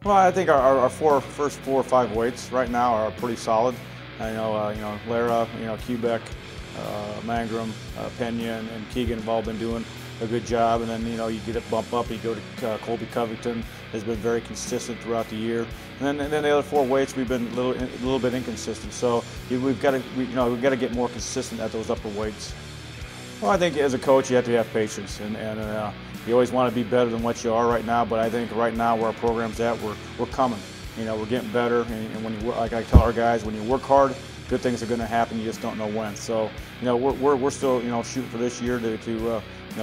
Well, I think our first 4 or 5 weights right now are pretty solid. Lara, Quebec, Mangrum, Pena, and Keegan have all been doing a good job. And then you get a bump up. You go to Colby Covington, has been very consistent throughout the year. And then the other 4 weights we've been a little bit inconsistent. So we've got to get more consistent at those upper weights. Well, I think as a coach you have to have patience, and you always want to be better than what you are right now. But I think right now where our program's at, we're coming. We're getting better. And when like I tell our guys, when you work hard, good things are going to happen. You just don't know when. So we're still shooting for this year to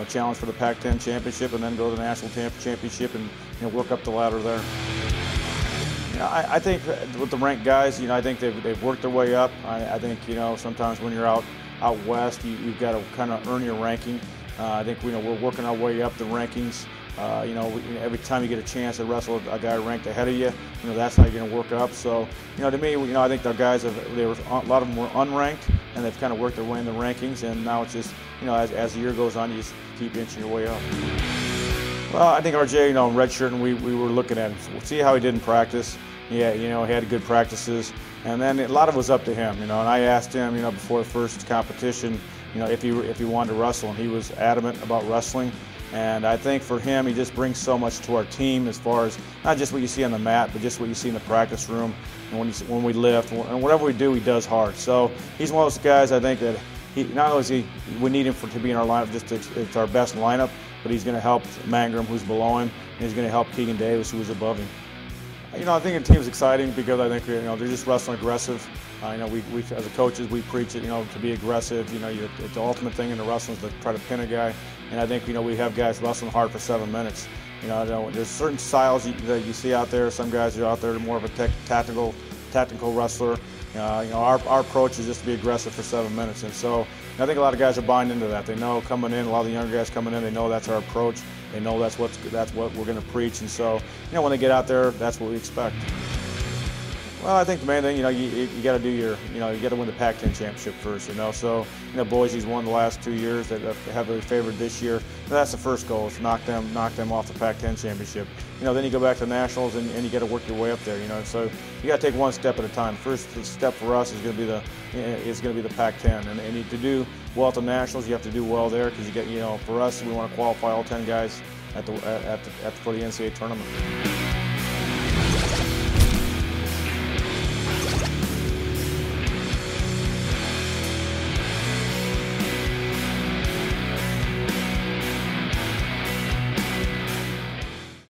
challenge for the Pac-10 championship and then go to the national championship and work up the ladder there. I think with the ranked guys, I think they've worked their way up. I think sometimes when you're out west, you've got to kind of earn your ranking. I think we're working our way up the rankings. Every time you get a chance to wrestle a guy ranked ahead of you, that's how you're going to work up. So, to me, I think our guys a lot of them were unranked, and they've kind of worked their way in the rankings. And now it's just, as the year goes on, you just keep inching your way up. Well, I think RJ, redshirt, and we were looking at him, see how he did in practice. Yeah, he had good practices, and then a lot of it was up to him. And I asked him, before the first competition, if he wanted to wrestle, and he was adamant about wrestling. And I think for him, he just brings so much to our team as far as not just what you see on the mat, but just what you see in the practice room. And when we lift, and whatever we do, he does hard. So he's one of those guys, I think, that not only we need him to be in our lineup, it's our best lineup, but he's going to help Mangrum, who's below him, and he's going to help Keegan Davis, who's above him. I think the team is exciting because I think they're just wrestling aggressive. We as a coaches, we preach it, to be aggressive. It's the ultimate thing in the wrestling is to try to pin a guy. And I think we have guys wrestling hard for 7 minutes. There's certain styles that you see out there. Some guys are out there more of a tactical wrestler. Our approach is just to be aggressive for 7 minutes. And so I think a lot of guys are buying into that. They know coming in, a lot of the younger guys coming in, they know that's our approach. They know that's what we're going to preach. And so when they get out there, that's what we expect. Well, I think the main thing, you got to do you got to win the Pac-10 championship first, So, Boise's won the last 2 years. They have heavily favored this year. But that's the first goal, is knock them off the Pac-10 championship. Then you go back to the nationals and you got to work your way up there, So you got to take one step at a time. First step for us is going to be the Pac-10, and to do well at the nationals, you have to do well there because you get, for us, we want to qualify all 10 guys for the NCAA tournament.